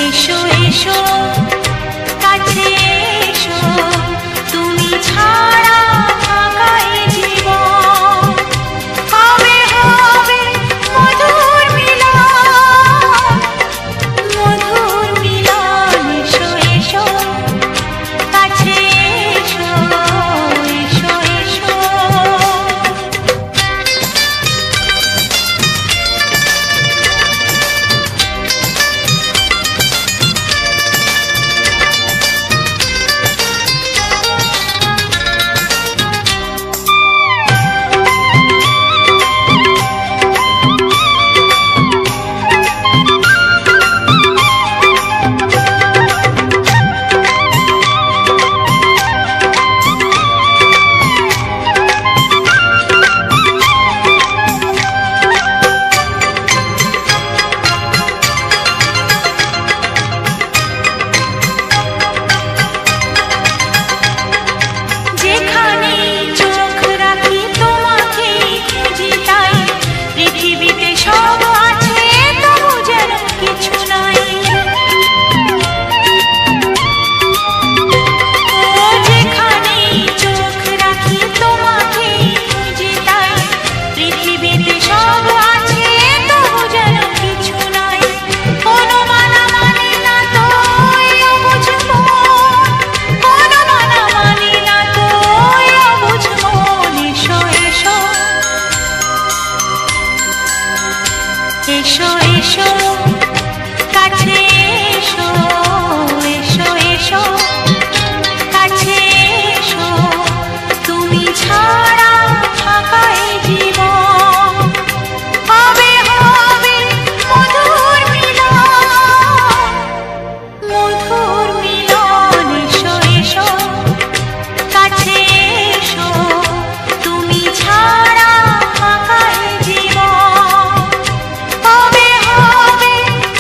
এসো এসো কাছে এসো, তুমি ছাড়া ফাঁকা এ জীবন। কবে হবে মধুর মিলন, মধুর মিলন। এসো এসো কাছে এসো, এসো এসো। এসো এসো কাছে এসো, এসো এসো কাছে এসো, তুমি ছাড়া ফাঁকা এ জীবন। কবে হবে মধুর মিলন, মধুর মিলন। এসো এসো কাছে এসো, তুমি ছাড়া ফাঁকা এ জীবন। কবে হবে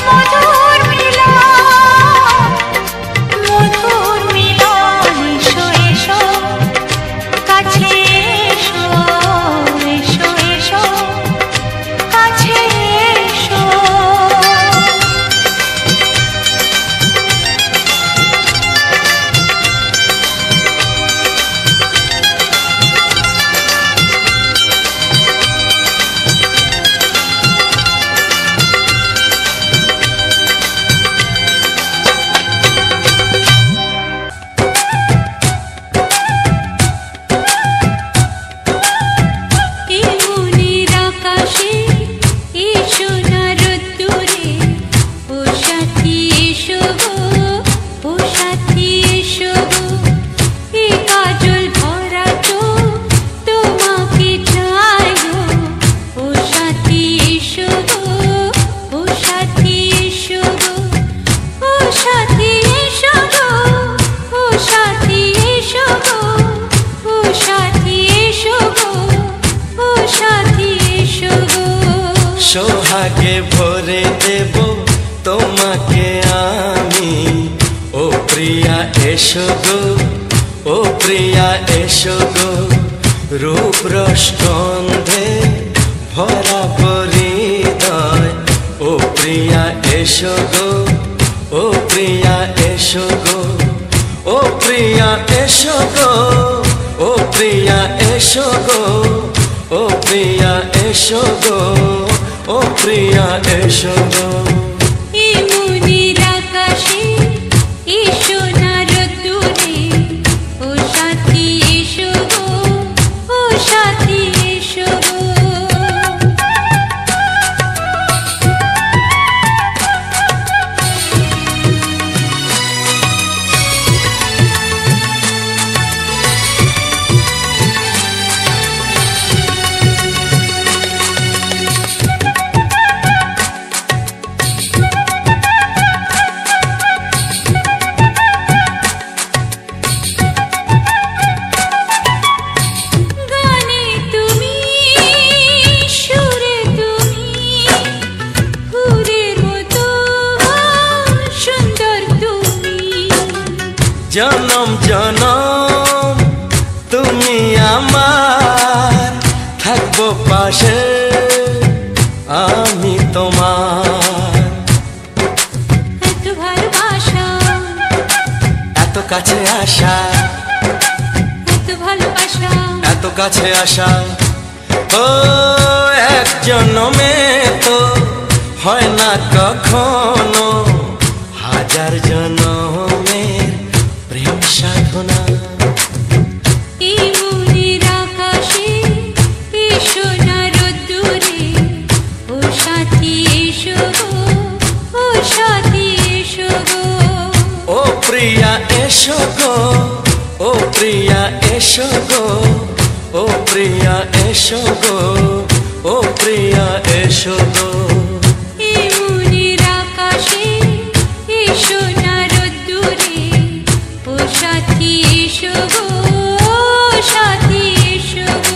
মধুর মিলন, মধুর মিলন। এসো এসো কাছে এসো, এসো এসো কাছে এসো। সোহাগে ভরে দেব তোমাকে আমি, ও প্রিয়া এসো গো, ও প্রিয়া এসো গো। রূপ রসগন্ধে ভরা হৃদয়, ও প্রিয়া এসো গো, ও প্রিয়া এসো গো, ও প্রিয়া এসো গো, ও প্রিয়া এসো গো, ও প্রিয়া এসো গো, ও প্রিয়া এসো গো। মনের আকাশে এসো না রোদ্দুরে, ও সাথী এসো গো, ও সাথী এসো গো। জনম জনম তুমি আমার, থাকবো পাশে আমি তোমার। এত ভালোবাসা, এত কাছে আসা, এত ভালোবাসা, এত কাছে আসা। ও এক জন্মে তো হয় না কখনো, হাজার জন্মের প্রেম সাধনা। এই মনের আকাশে এসো না রোদ্দুরে, ও সাথী এসো গো, ও সাথী এসো গো। ও প্রিয়া এসো গো, ও প্রিয়া এসো গো, ও প্রিয়া এসো গো, ও প্রিয়া এসো গো। এই মনের আকাশে এসো না রোদ্দুরে, ও সাথী এসো গো, ও সাথী এসো গো।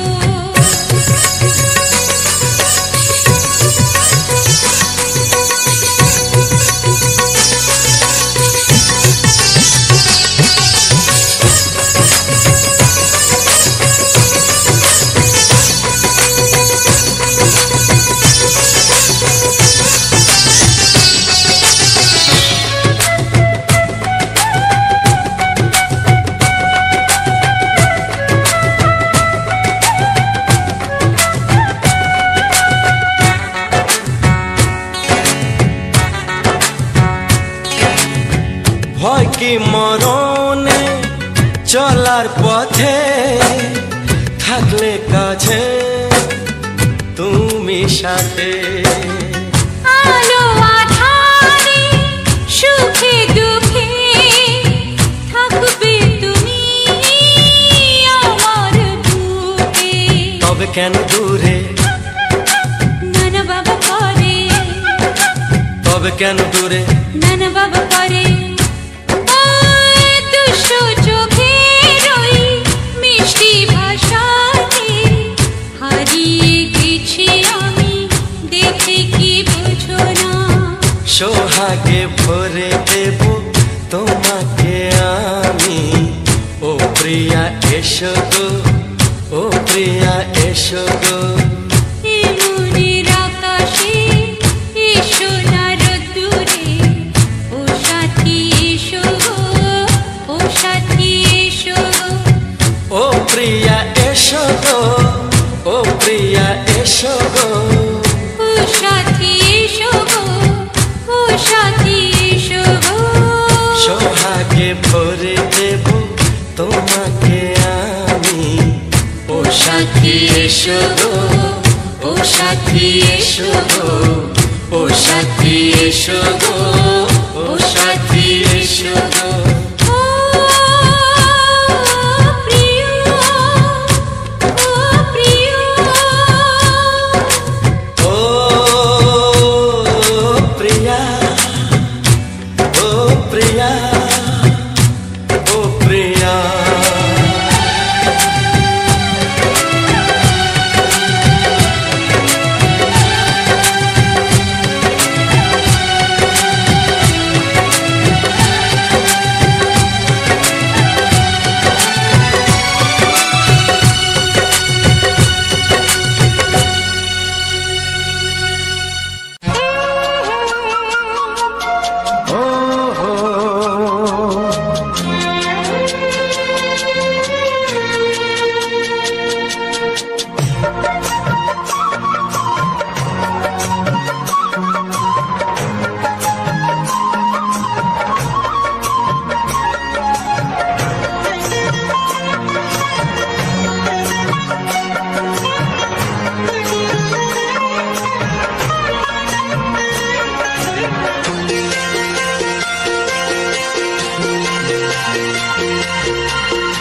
ভয় কি মরণে চলার পথে, থাকলে কাছে তুমি সাথে। আলো আঁধারে সুখে দুঃখে থাকবে তুমি আমার বুকে। তবে কেন দূরে, নানা বাবা করে, তবে কেন দূরে, নানা বাবা করে। দুষ্ট চোখের ওই মিষ্টি ভাষাতে হারিয়ে গেছি আমি, দেখে কি বুঝো না। সোহাগে ভরে দেব তোমাকে আমি, ও প্রিয়া এসো গো, ও প্রিয়া এসো গো। এই মনের আকাশে এসো না রোদ্দুরে, ও সাথী এসো গো, ও সাথী এসো গো। ও প্রিয়া এসো গো, ও প্রিয়া এসো গো, ও সাথী এসো গো, ও সাথী এসো গো। সোহাগে ভরে দেব তোমাকে আমি, ও সাথী এসো গো, ও সাথী এসো গো, ও সাথী এসো গো, ও সাথী এসো গো। ও প্রিয়, ও প্রিয়, ও প্রিয়া, ও প্রিয়া, ও প্রিয়া।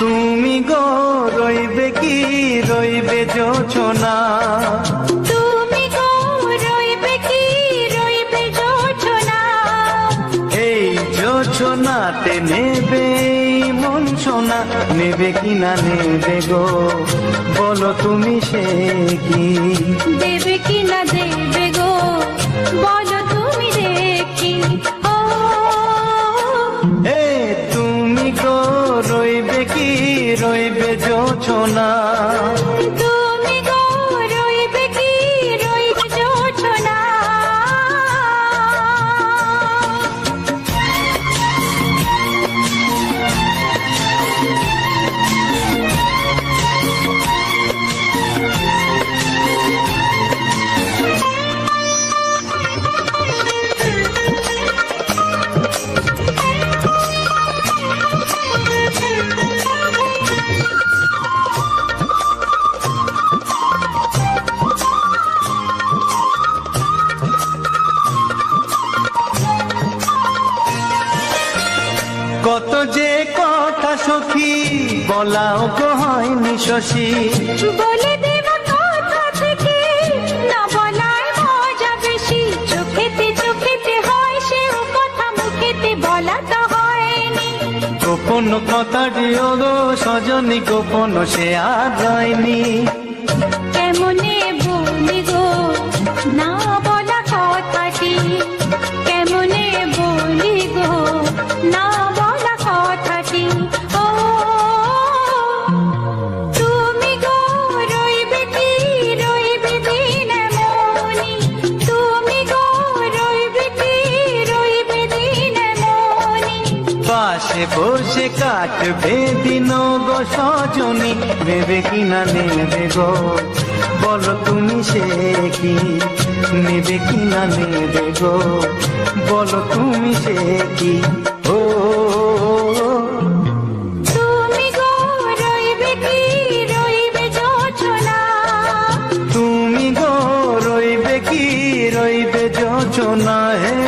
তুমি গো রইবে কি, রইবে যোছনা, তুমি গো রইবে কি, রইবে যোছনা। এই যোছনাতে নেবে মন সোনা, নেবে কি না নেবে গো, বলো তুমি সে কি। দেবে কি না দেবে গো, বলো তুমি দেখি। ও এ তুমি গো রইবে কি, রইবে যোছনা, তুমি গো রইবে কি, রইবে যোছনা। কত যে কথা সখী বলাও গো হয়নি শশী, বলে দেব কথা থেকে না বলার মজা বেশি। চোখেতে চোখেতে হয় সেও কথা, মুখেতে বলা তো হয়নি। গোপন কথাটি গো সজনী গোপন সে আর রয়নি। কেমনে বলি গো না বলা কথাটি, কেমনে বলি গো না বলা কথাটি। ও তুমি গো রইবে কি রইবে দিন মনি, তুমি গো রইবে কি রইবে দিন মনি। পাশে বসে কাটবে দিন গো সজনী, নেবে কি না নেবে গো বলো তুমি সে কি, নেবে কি না নেবে গো বলো তুমি সে কি। ও তুমি গো রইবে কি রইবে যোছনা, তুমি গো রইবে কি রইবে যোছনা। হে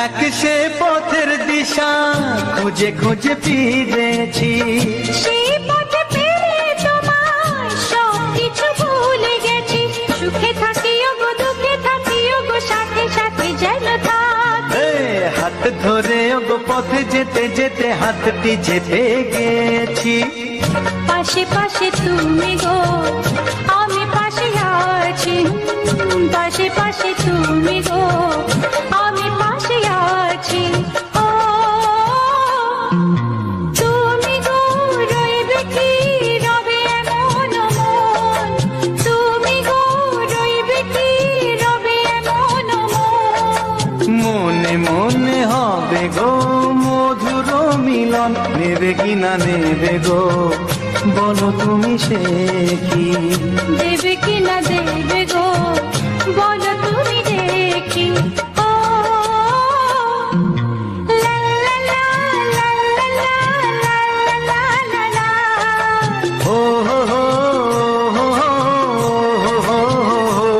এক সে পথের দিশা খুঁজে খুঁজে ফিরেছি, সেই পথে পেয়ে তোমায় সব কিছু ভুলে গেছি। সুখে থাকিও গো দুঃখে থাকিও গো সাথে সাথে যেন থাক। হাত ধরে গো পথে যেতে যেতে হাতটি চেপে গেছি। পাশে পাশে তুমি গো আমি পাশে আছি, পাশে পাশে তুমি গো আমি পাশে আছি। ও তুমি গো রইবে কি রবে এমন মন, তুমি গো রইবে কি রবে এমন মন। মনে মনে হবে গো মধুর মিলন, নেবে কি না নেবে গো বলো তুমি সে কি, দেবে কি না দেবে গো বলো তুমি দেখি। ও লা লা লা লা লা লা লা লা লা। ও হো হো হো হো হো হো।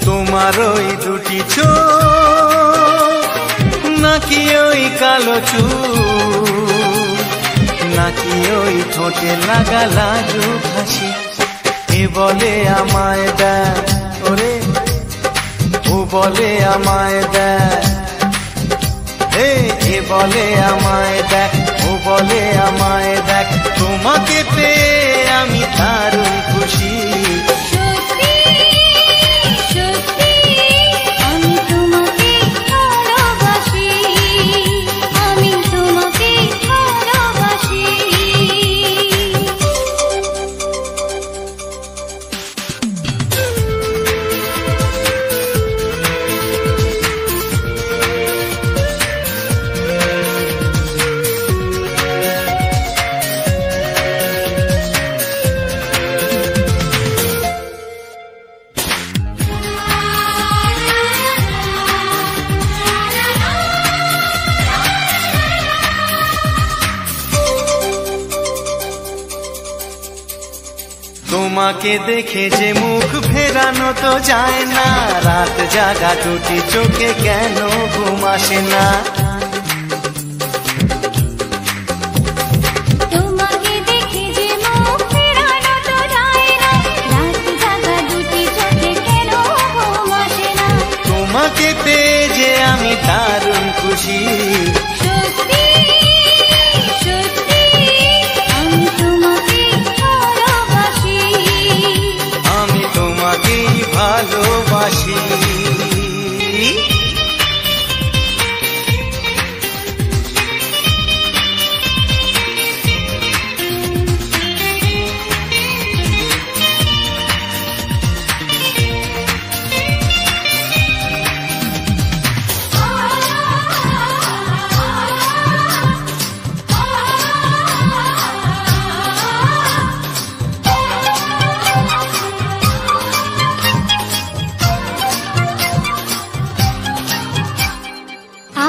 তোমার ওই দুটি চোখ নাকি ওই কালো চুল, নাকি ওই ঠোঁটে লাগা লাজুক হাসি, এ বলে আমায় দেয় ওরে ও বলে আমায় দেয়, এ বলে আমায় দেখ ও বলে আমায় দেখ, তোমাকে পেয়ে আমি দারুণ খুশি। সত্যি সত্যি আমি তোমাকে ভালোবাসি, আমি তোমাকে ভালোবাসি। তোমাকে দেখে যে মুখ ফেরানো তো যায় না, রাত জাগা দুটি চোখে কেন ঘুম আসে না। তোমাকে দেখে যে মুখ ফেরানো তো যায় না, রাত জাগা দুটি চোখে কেন ঘুম আসে না। খুশি। সত্যি সত্যি আমি তোমাকে ভালোবাসি, আমি তোমাকেই ভালোবাসি।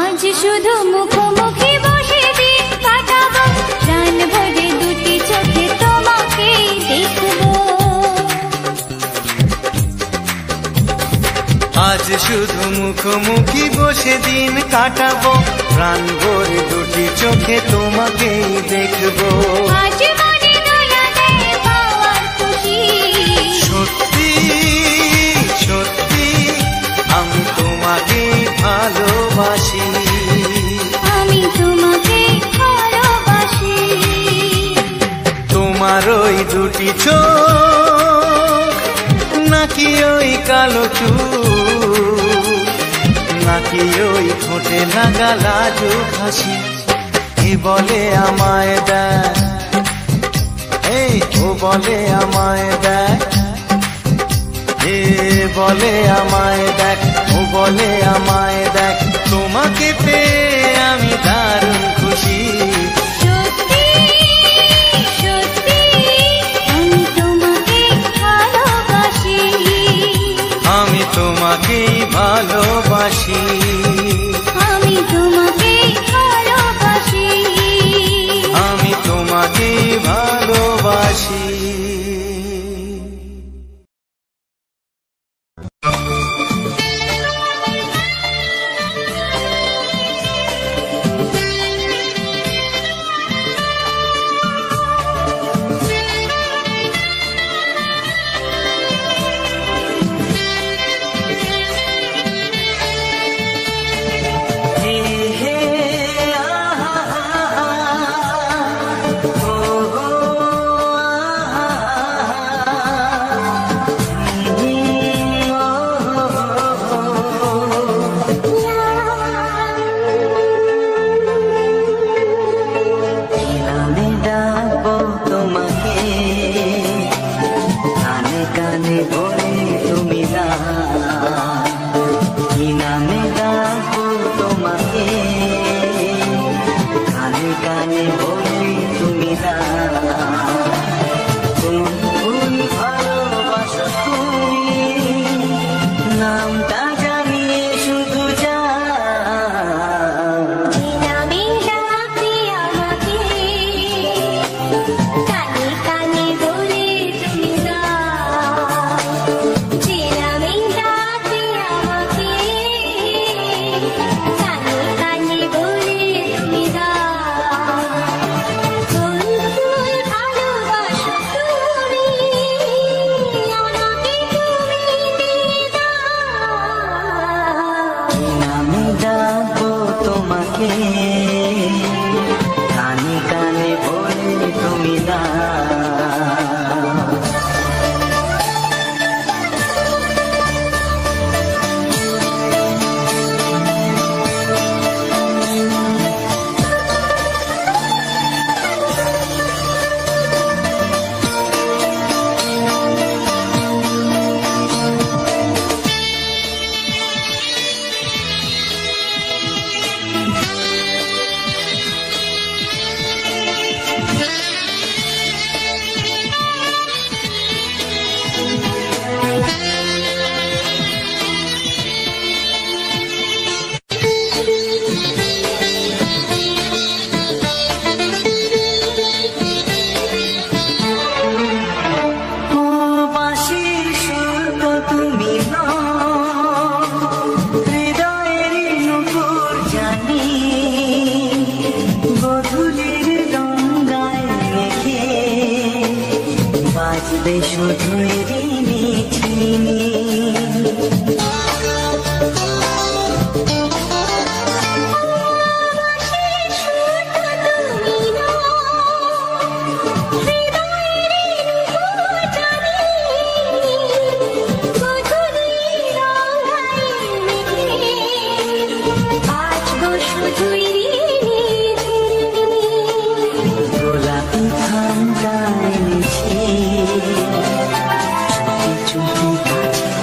আজ শুধু মুখোমুখি বসে দিন কাটাবো, প্রাণ ভরে দুটি চোখে তোমাকেই দেখবো। আজ শুধু মুখোমুখি বসে দিন কাটাবো, প্রাণ ভরে দুটি চোখে তোমাকেই দেখবো। আজ মনে দোলা দেয় পাওয়ার খুশি। সত্যি সত্যি আমি তোমাকেই ভালোবাসি, আমি তোমাকে ভালোবাসি। তোমার ওই দুটি চোখ, নাকি ওই কালো চুল, নাকি ওই ঠোঁটে লাগা লাজুক হাসি, এ বলে আমায় দেখ, এই ও বলে আমায় দেখ, এ বলে আমায় দেখ, ও বলে আমায় দেখ, তোমাকে পেয়ে আমি দারুণ খুশি। সত্যি সত্যি আমি তোমাকে ভালোবাসি, আমি তোমাকেই ভালোবাসি, আমি তোমাকে ভালোবাসি, আমি তোমাকেই ভালোবাসি। হে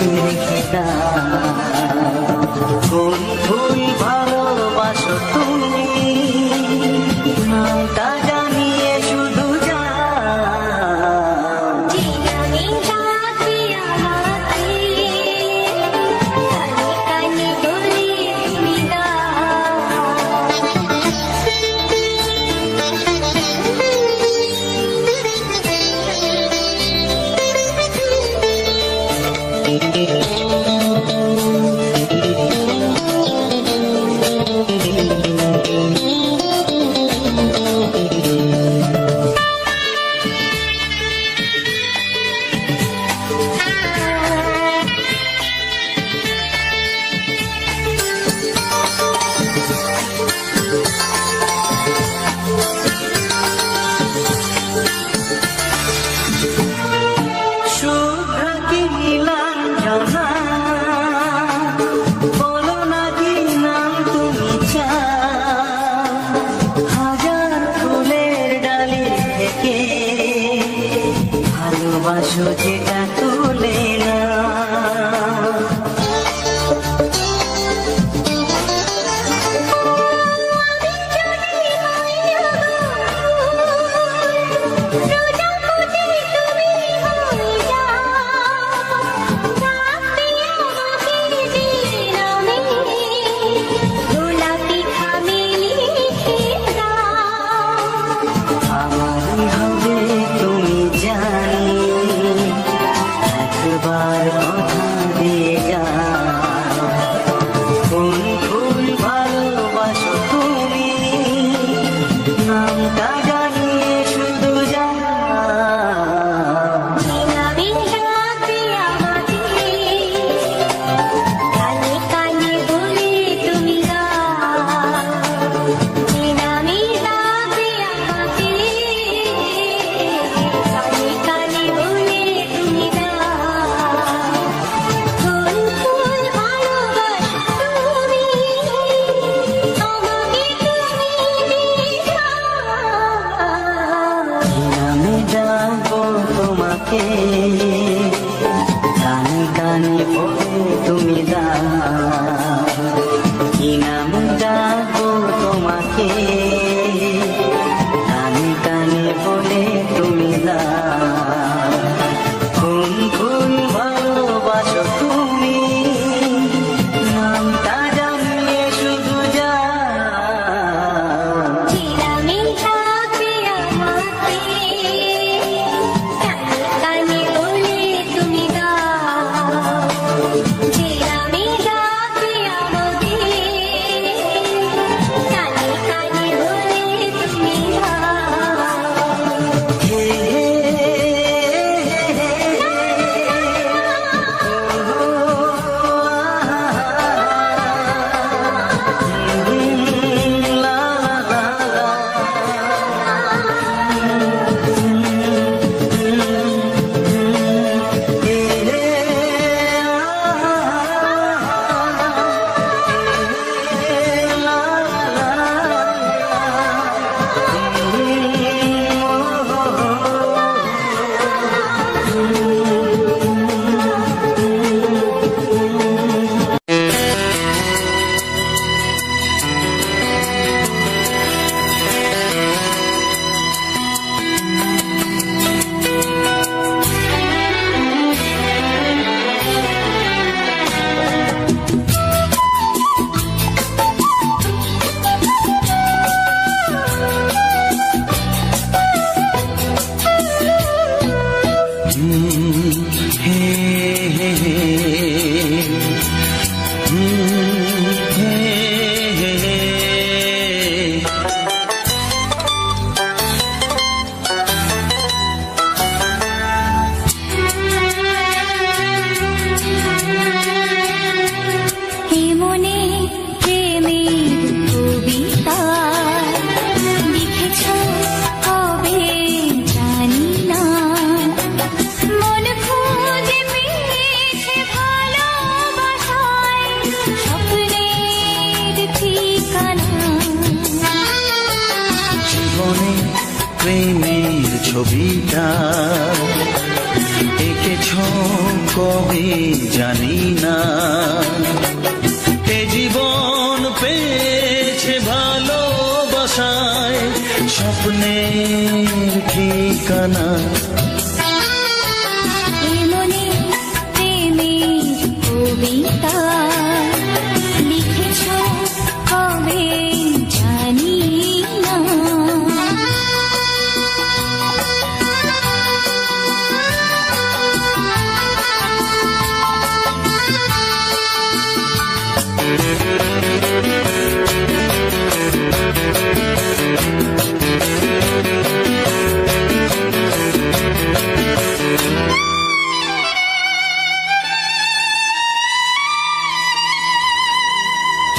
রেখে দাও। কোন ফুল ভালোবাসো তুমি নামটা জানিয়ে শুধু ভালোবাসো যেটা তুলে না। কানে কানে বলে তুমি কি নাম ডাকবো তোমাকে, কানে কানে বলে তুমি কোন কোন ভালোবাসো তুমি নামটা জানিয়ে শুধু প্রেমের ছবিটা এঁকেছো কবে জানি না, এ জীবন পেয়েছে ভালোবাসায় স্বপ্নের ঠিকানা। এমনি প্রেমের কবিতা লিখেছ কবে জানি না।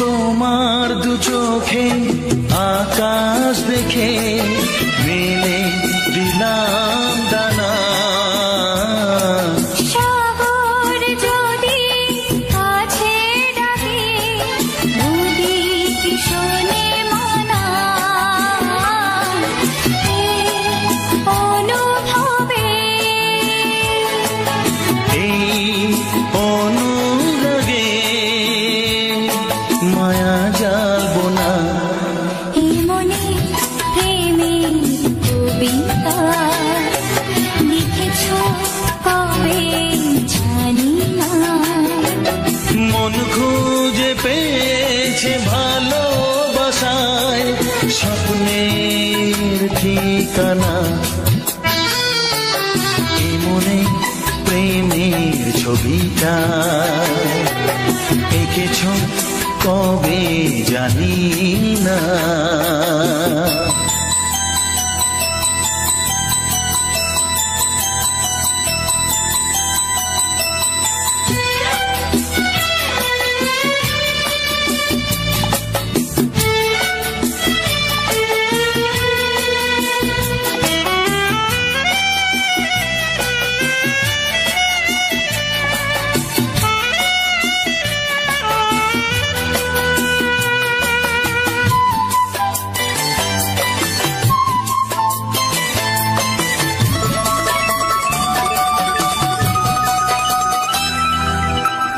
তোমার দু চোখে আকাশ দেখে মেলে দিলাম দানা। সাগর যদি কাছে ডাকে নদী কি শোনে মানা। এই অনুভবে এই অনুরাগে মায়া জ্বালবো না। এই মনে প্রেমের কবিতা লিখেছ কবে জানি না। মন খুঁজে পেয়েছে ভালোবাসায় স্বপ্নের ঠিকানা। এই মনে প্রেমের ছবিটা এঁকেছ কবে জানি না।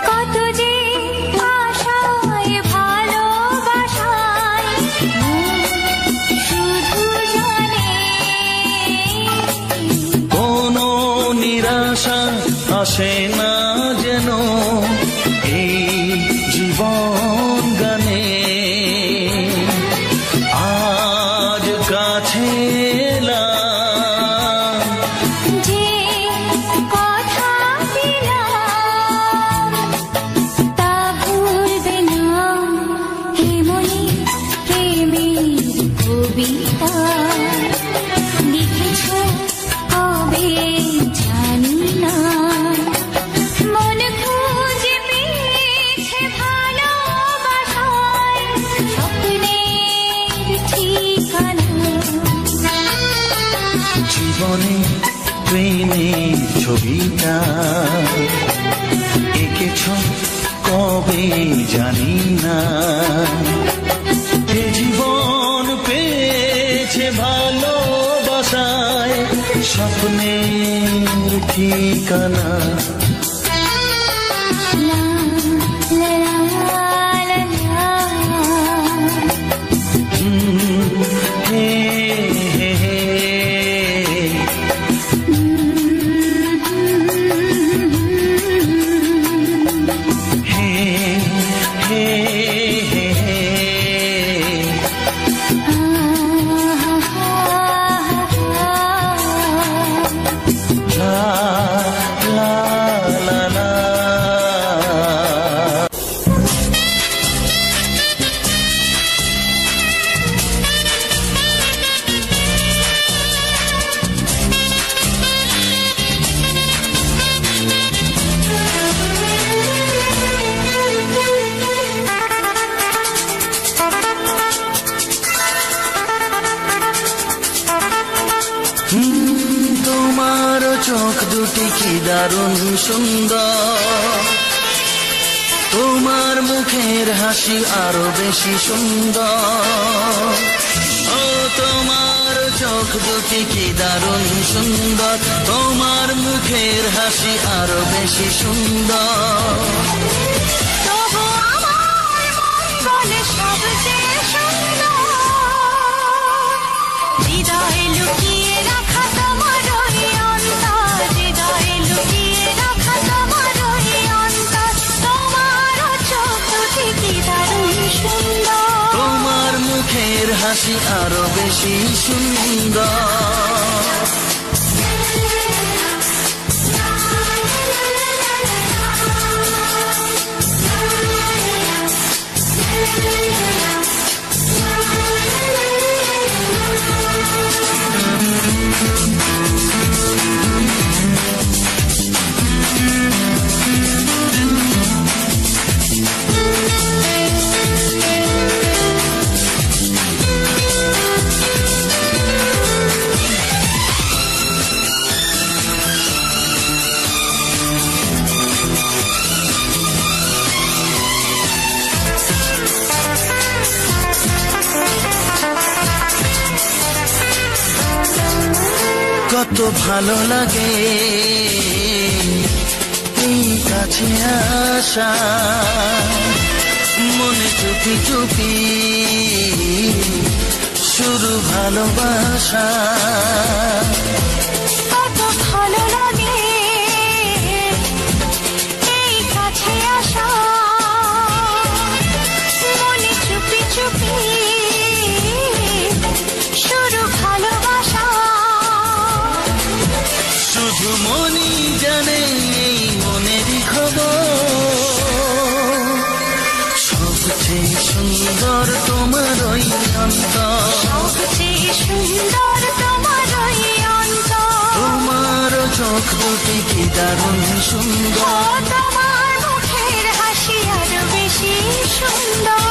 কত যে আশায় ভালোবাসায় শুধু জানে কোনো নিরাশা আসে না যেন এই জীবন গানে। আজ কাছে এলাম যে কথা দিলাম তা ভুলবে না। হে মনে প্রেমের কবিতা লিখেছ কবে জানি না। মন খুঁজে পেয়েছে ভালোবাসায় স্বপ্নের ঠিকানা। জীবনে প্রেমের ছবিটা এঁকেছ কবে জানি না। এ জীবন পেয়েছে ভালোবাসায় স্বপ্নের ঠিকানা। লা লা লা লা হে হে হে হে হে হে হে। লা লা লা লা। তোমার চোখ দুটি কি দারুণ সুন্দর, তোমার মুখের হাসি আরো বেশি সুন্দর। ও তোমার চোখ দুটি কি দারুণ সুন্দর, তোমার মুখের হাসি আরো বেশি সুন্দর। তবু আমার মন বলে সবচেয়ে সুন্দর, হৃদয়ে লুকিয়ে রাখা তোমার ওই অন্তর, হৃদয়ে লুকিয়ে রাখা তোমার ওই অন্তর। তোমার চোখ দুটি কি দারুণ সুন্দর, তোমার মুখের হাসি আরো বেশি সুন্দর। কত ভালো লাগে এই কাছে আসা, মনে চুপি চুপি শুরু ভালোবাসা। কত ভালো লাগে এই কাছে আসা, মনে চুপি চুপি শুরু ভালোবাসা। শুধু মনই জানে এই মনেরই খবর, সবচেয়ে সুন্দর তোমার ওই অন্তর, সবচেয়ে সুন্দর তোমার ওই অন্তর। তোমার চোখ দুটি কি দারুণ সুন্দর, তোমার মুখের হাসি আরো বেশি সুন্দর।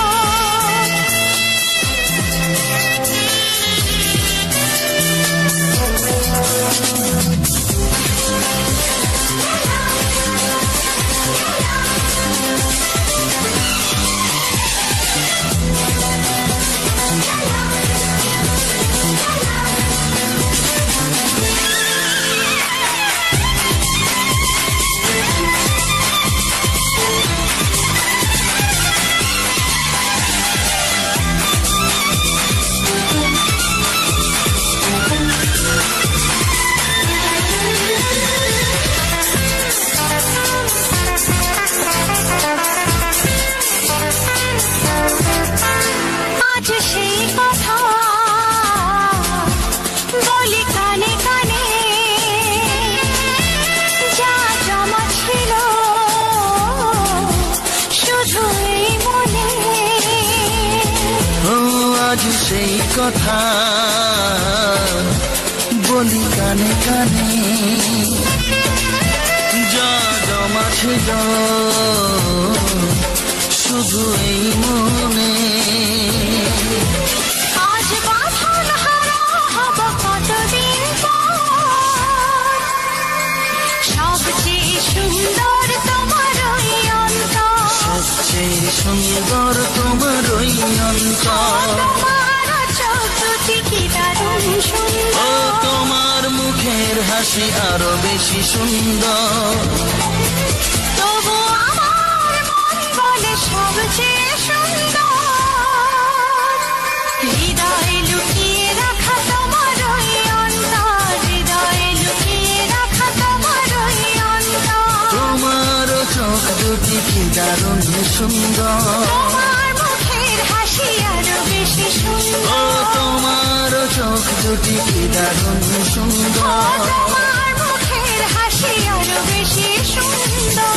আজ সেই কথা বলি কানে কানে, যা জমা ছিল শুধু এই মনে। ও আজ সেই কথা বলি কানে কানে, যা জমা ছিল শুধু এই মনে। আজ বাঁধন হারা হব কতদিন পর, সবচেয়ে সুন্দর তোমার ওই অন্তর, সবচেয়ে সুন্দর তোমার ওই অন্তর। তোমার চোখ দুটি কি দারুণ ও সুন্দর, তোমার মুখের হাসি আরো বেশি সুন্দর। তবু আমার মন বলে সবচেয়ে সুন্দর, হৃদয়ে লুকিয়ে রাখা তোমার ওই অন্তর, হৃদয়ে লুকিয়ে রাখা তোমার ওই অন্তর। তোমার চোখ দুটি কি দারুণ সুন্দর, তোমার মুখের হাসি আরো বেশি ও সুন্দর, তোমার চোখ দুটি কি দারুণ সুন্দর। তোমার মুখের হাসি আরো বেশি সুন্দর।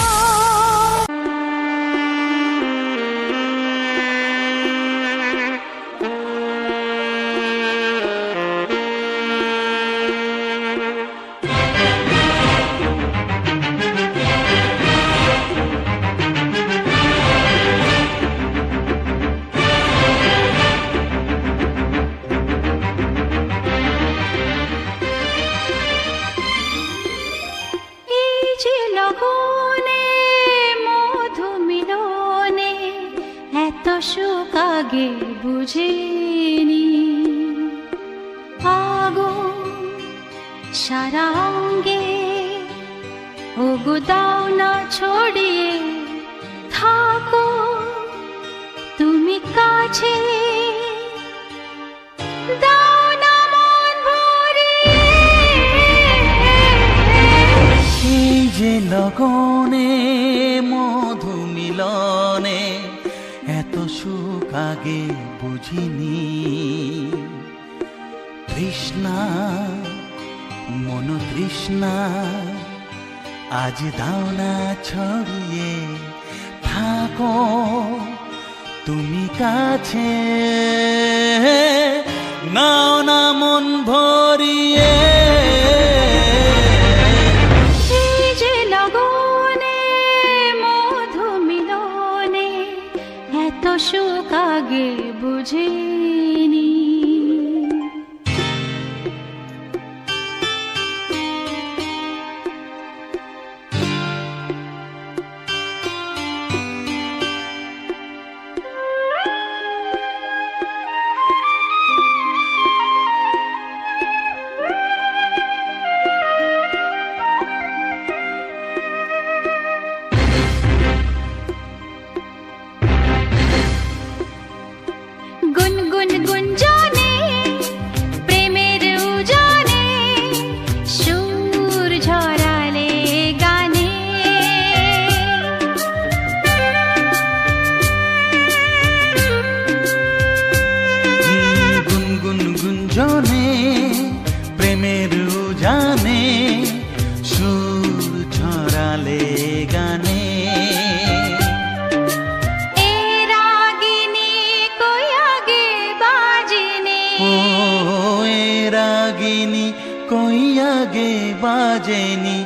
সুখ আগে বুঝিনি। সারা অঙ্গে ওগো দাও না ছড়িয়ে থাকো তুমি কাছে দাও না মন ভরিয়ে এই যে লগনে মধু মিলনে এত সুখ আগে বুঝিনি তৃষ্ণা মন তৃষ্ণা আজ দাও না ছড়িয়ে থাকো তুমি কাছে নাও না মন ভরিয়ে এই যে লগনে মধু মিলনে এত সুখ আগে বুঝিনি গুনগুন গুঞ্জনে প্রেমের উজানে সুর ঝরালে গানে গুনগুন গুঞ্জনে প্রেমের উজানে সুর ছড়ালে গানে এ রাগিনী কই আগে বাজেনে ও এ রাগিনী কই আগে বাজেনি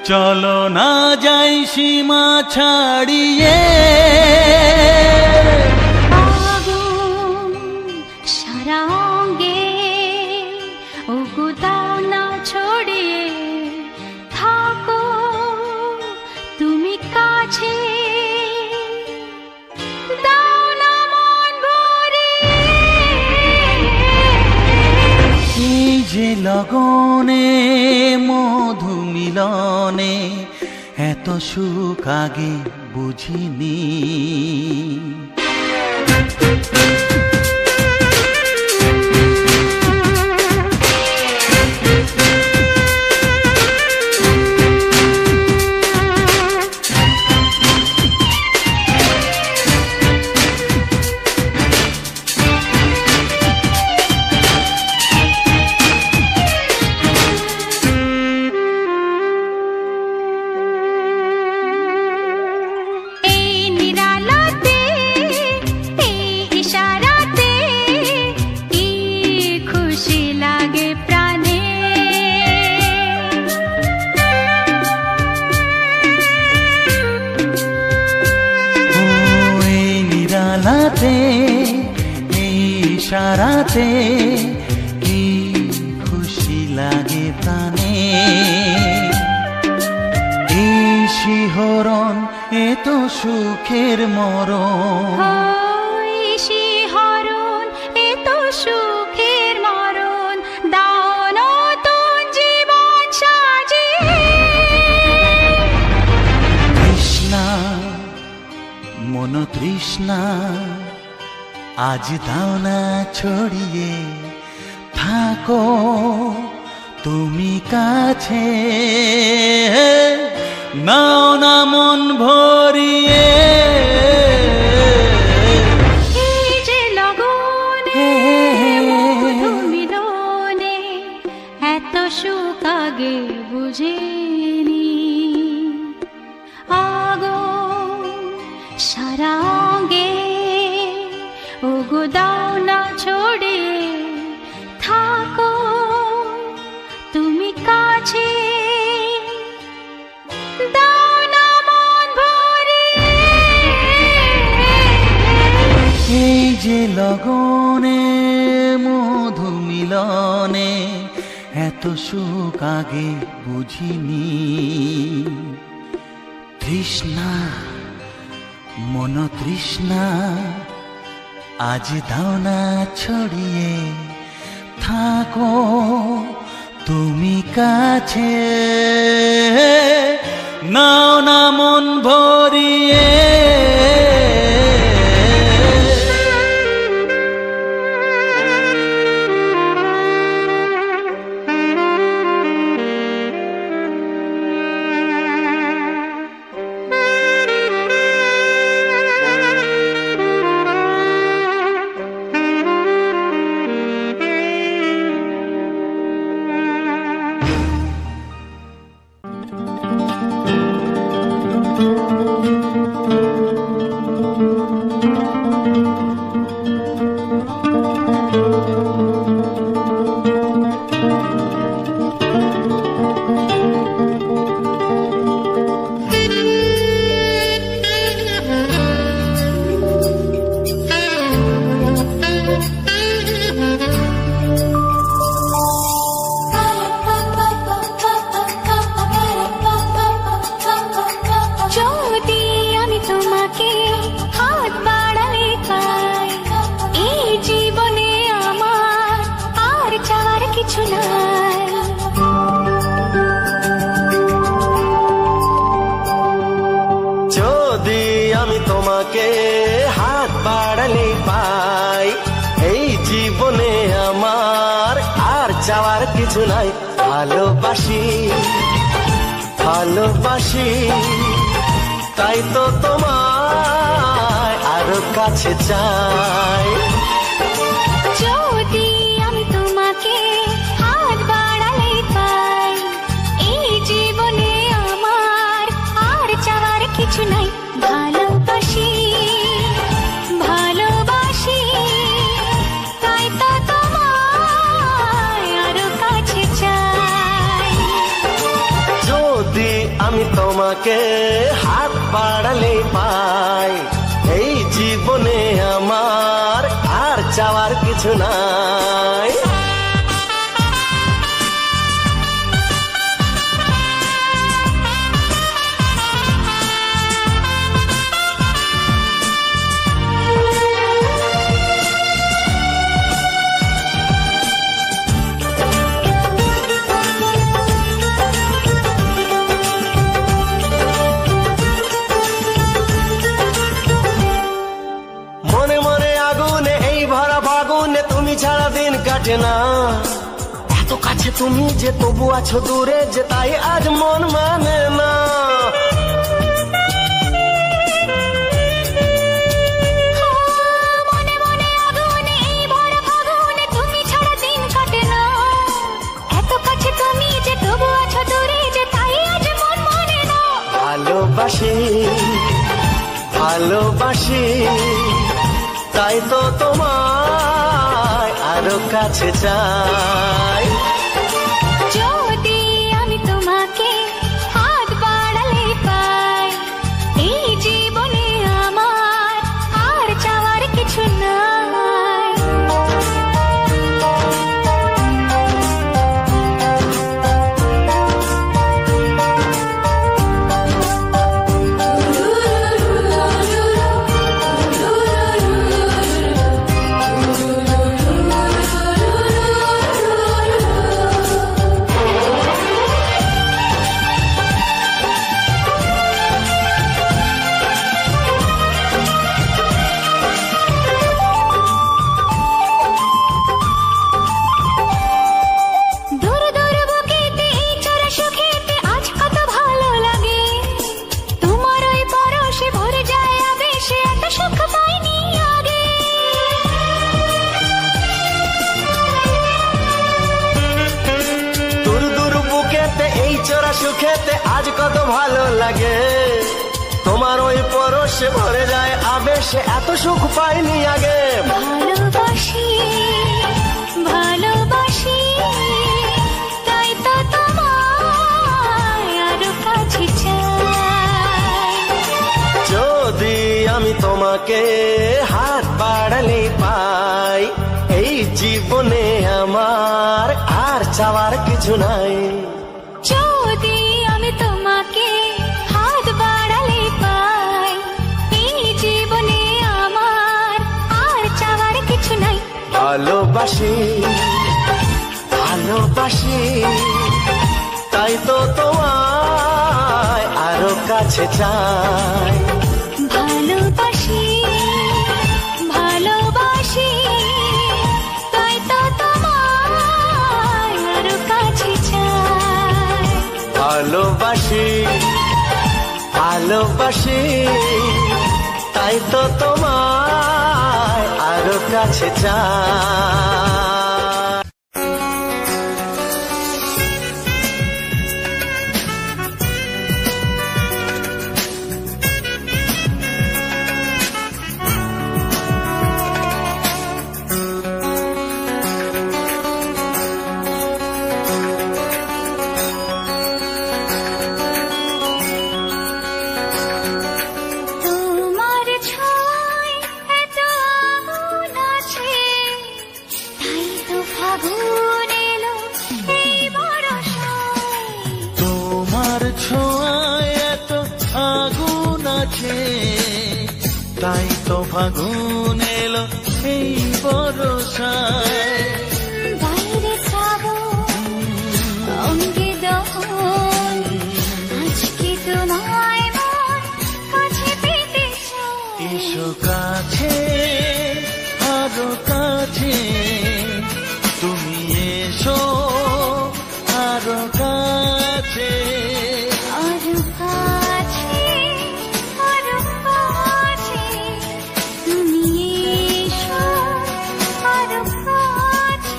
চলো না যাই সীমা ছাড়িয়ে আগুন সারা অঙ্গে ওগো দাও না ছড়িয়ে থাকো তুমি কাছে দাও না মন ভরিয়ে এই যে লগনে মধু মিলনে এত সুখ আগে বুঝিনি এই নিরালাতে এই ইশারাতে কি খুশি লাগে প্রাণে ও এই নিরালাতে এই ইশারাতে কি খুশি লাগে প্রাণে এই শিহরণ এ তো সুখের মরণ ওই শিহরণ এ তো সুখের মরণ দাও নতুন জীবন সাজিয়ে তৃষ্ণা মন তৃষ্ণা আজ দাও না ছড়িয়ে থাকো তুমি কাছে নাও না মন ভরিয়ে এই যে লগনে মধু মিলনে এত সুখ আগে বুঝিনি আগুন সারা অঙ্গে ওগো দাও না ছড়িয়ে থাকো তুমি কাছে দাও না মন ভরিয়ে এই যে লগনে মধু মিলনে এত সুখ আগে বুঝিনি তৃষ্ণা মন তৃষ্ণা আজ দাও না ছড়িয়ে থাকো তুমি কাছে নাও না মন ভরিয়ে, যদি আমি তোমাকে হাত বাড়ালে পাই, এই জীবনে আমার আর চাওয়ার কিছু নাই। যদি আমি তোমাকে হাত বাড়ালে পাই, এই জীবনে আমার আর চাওয়ার কিছু নাই। ভালোবাসি ভালোবাসি তাই তো তোমায় আরো কাছে চাই। যদি আমি তোমাকে হাত বাড়ালে পাই, এই জীবনে আমার আর চাওয়ার কিছু নাই। ভালোবাসি ভালোবাসি তাই তো তোমায় আরো কাছে চাই। যদি আমি তোমাকে হাত বাড়ালে পাই, এই জীবনে আমার আর চাওয়ার কিছু নাই। মনে মনে আগুনে এই ভরা ফাগুনে তুমি ছাড়া দিন কাটে না। এত কাছে তুমি যে তবু আছো দূরে, যে তাই আজ মন মানে না। মনে মনে আগুনে এই ভরা ফাগুনে তুমি ছাড়া দিন কাটে না। এত কাছে তুমি যে তবু আছো দূরে, যে তাই আজ মন মানে না। ভালোবাসি ভালোবাসি তাই তো তোমায় আরো কাছে চাই। যদি আমি তোমাকে হাত বাড়ালে পাই, এই জীবনে আমার আর চাওয়ার কিছু নাই। দূর দূর বুকেতে এই চড়া সুখেতে আজ কত ভালো লাগে। তোমার ওই পরশে ভরে যায় আবেশে, এত সুখ পাইনি আগে। দূর দূর বুকেতে এই চোরা সুখেতে আজ কত ভালো লাগে। তোমার ওই পরশে ভরে যায় আবেশে, এত সুখ পাইনি আগে। ভালোবাসি ভালোবাসি তাই তো তোমায় আরো কাছে চাই। যদি আমি তোমাকে হাত বাড়ালে পাই, এই জীবনে আমার আর চাওয়ার কিছু নাই। যদি আমি তোমাকে হাত বাড়ালে পাই, এই জীবনে আমার আর চাওয়ার কিছু নাই। ভালোবাসি ভালোবাসি তাই তো তোমায় আরো কাছে চাই। ভালোবাসি ভালোবাসি তাই তো তোমায় আরো কাছে চাই। ভালোবাসি ভালোবাসি তাই তো তোমায় আরো কাছে চাই। তাই তো ফাগুন এলো এই বরষায়। বাইরে যাবো অঙ্গে দহন আজকে তোমায় মন কাছে পেতে চাই। এসো কাছে আরো কাছে তুমি এসো আরো কাছে আরো কাছে আরো কাছে তুমি এসো আরো কাছে।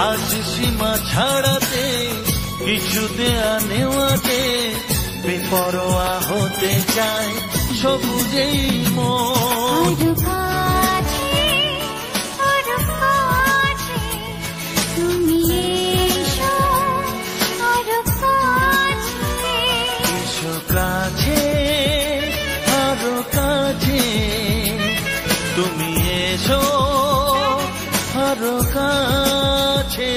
আজ সীমা ছাড়াতে কিছু দেয়া নেওয়াতে বেপরোয়া হতে চায় সবুজেই মন। আরো কাছে আরো কাছে তুমি এসো আরো কাছে। এসো কাছে আরো কাছে তুমি এসো আরো কাছে।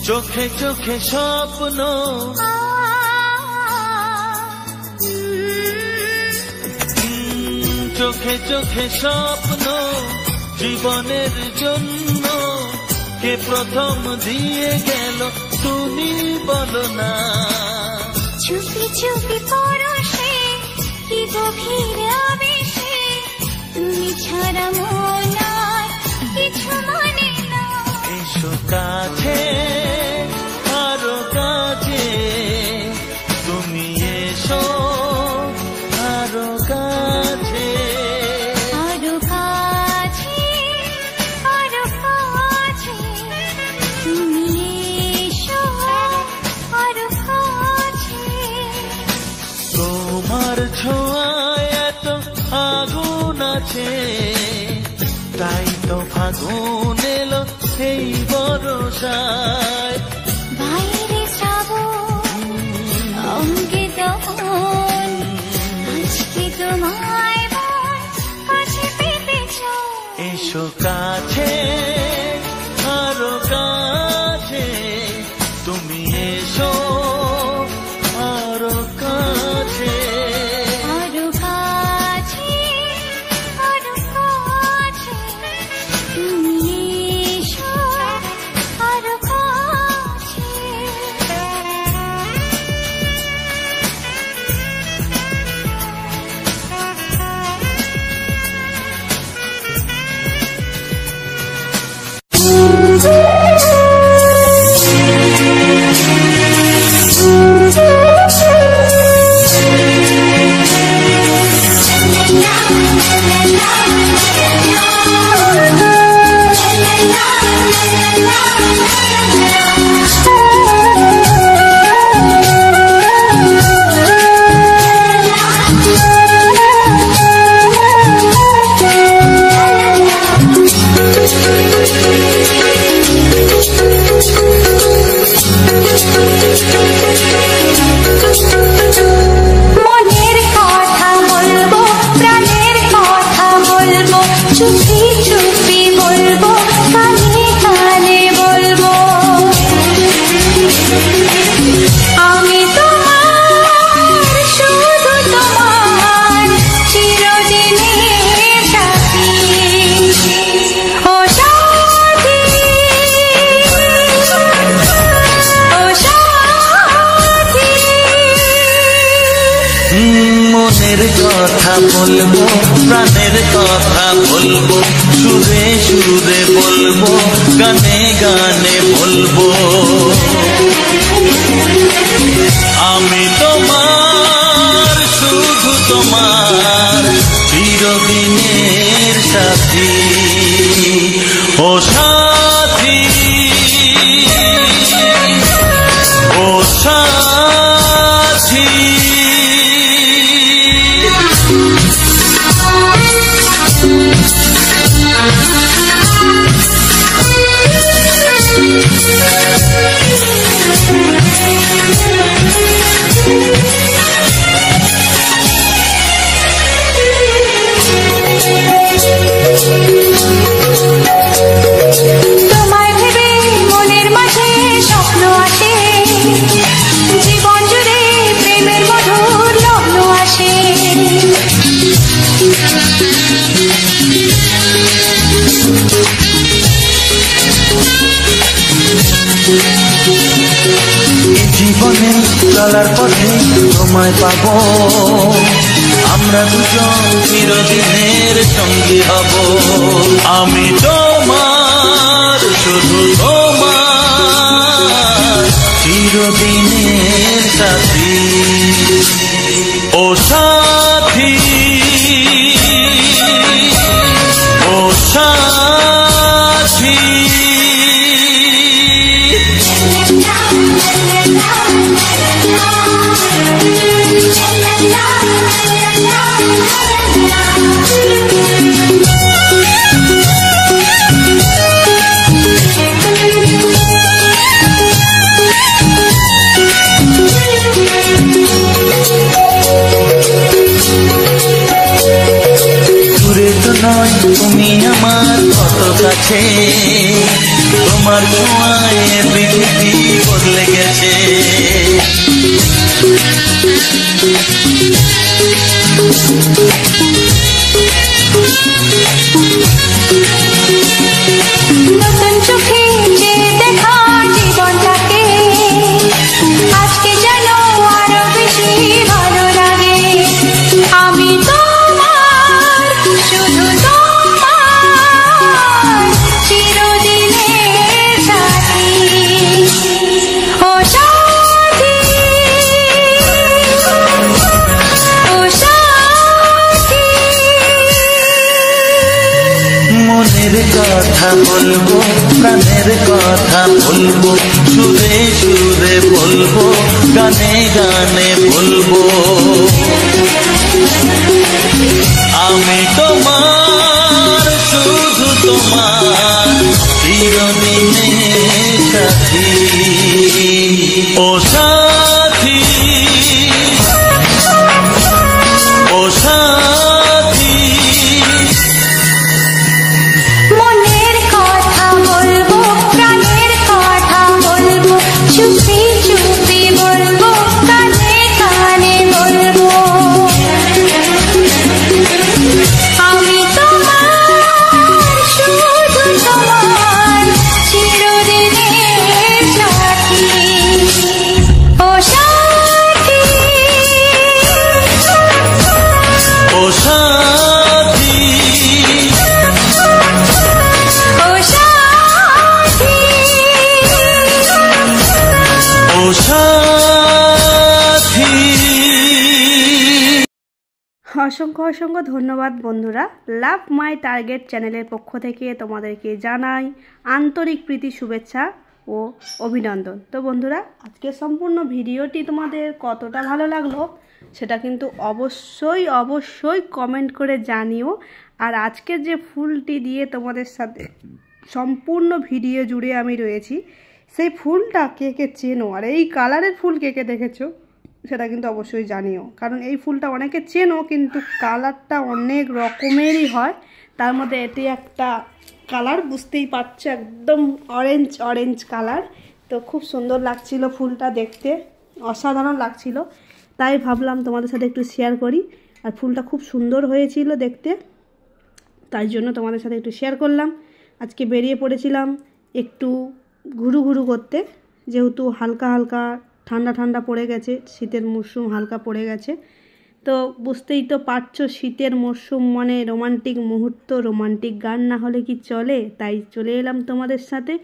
চোখে চোখে স্বপ্ন চোখে চোখে স্বপ্ন জীবনের জন্য কে প্রথম দিয়ে গেল তুমি বলো না। চুপি চুপি পরশে কি গভীর আবেশে তুমি ছাড়া মন আর কিছু মানে না। এসো কাছে আরো কাছে তুমি এসো আরো কাছে। আরো কাছে আরো কাছে তুমি এসো আরো কাছে। তোমার ছোঁয়ায় এত আগুন আছে তাই তো ফাগুন এলো এই বরষায়। বাইরে যাবো অঙ্গে দহন আজকে তোমায় মন কাছে পেতে চাই। এসো কাছে আরো কাছে তুমি মনের কথা বলবো, প্রাণের কথা বলবো, সুরে সুরে বলবো, গানে গানে বলবো। আমি তোমার, শুধু তোমার, চিরদিনের সাথী। ও সাথী, ও সাথী, তোমায় ভেবে মনের মাঝে স্বপ্ন আসে, জীবন জুড়ে প্রেমের মধুর লগ্ন আসে। জীবনে চলার পথে তোমায় পাবো, আমরা দুজন চিরদিনের সঙ্গী হব। আমি তোমার, শুধু তোমার, চিরদিনের সাথী। ও সাথী, ও সাথী, দূরে তো নয় তুমি আমার কত কাছে, তোমার ছোঁয়ায় পৃথিবী বদলে গেছে। নতুন চোখে যে দেখা জীবনটাকে আজকে যেন আরো বেশি ভালো লাগে। আমি তোমার, শুধু তোমার, চিরদিনের সাথী। ও সাথী, ও সাথী, মনের কথা বলবো, প্রাণের কথা বলবো, সুরে সুরে বলবো, গানে গানে বলবো। আমি তোমার, শুধু তোমার, চিরদিনের সাথী। ও সাথী, ও সাথী, মনের কথা বলবো, প্রাণের কথা বলবো, চুপি চুপি বলবো, কানে কানে বলবো। আমি তোমার। অসংখ্য ধন্যবাদ বন্ধুরা। লাভ মাই টার্গেট চ্যানেলের পক্ষ থেকে তোমাদেরকে জানাই আন্তরিক প্রীতি, শুভেচ্ছা ও অভিনন্দন। তো বন্ধুরা, আজকে সম্পূর্ণ ভিডিওটি তোমাদের কতটা ভালো লাগলো সেটা কিন্তু অবশ্যই কমেন্ট করে জানিও। আর আজকের যে ফুলটি দিয়ে তোমাদের সাথে সম্পূর্ণ ভিডিও জুড়ে আমি রয়েছি, সেই ফুলটা কে কে চেনো আর এই কালারের ফুল কে কে দেখেছো সেটা কিন্তু অবশ্যই জানিও। কারণ এই ফুলটা অনেকে চেনো, কিন্তু কালারটা অনেক রকমেরই হয়। তার মধ্যে এটি একটা কালার, বুঝতেই পারছো, একদম অরেঞ্জ কালার। তো খুব সুন্দর লাগছিল ফুলটা দেখতে, অসাধারণ লাগছিল। তাই ভাবলাম তোমাদের সাথে একটু শেয়ার করি। আর ফুলটা খুব সুন্দর হয়েছিল দেখতে, তাই জন্য তোমাদের সাথে একটু শেয়ার করলাম। আজকে বেরিয়ে পড়েছিলাম একটু ঘুরু করতে, যেহেতু হালকা ঠান্ডা পড়ে গেছে, শীতের মরশুম হালকা পড়ে গেছে। তো বুঝতেই তো পারছো, শীতের মরশুম মানে রোমান্টিক মুহূর্ত, রোমান্টিক গান না হলে কি চলে। তাই চলে এলাম তোমাদের সাথে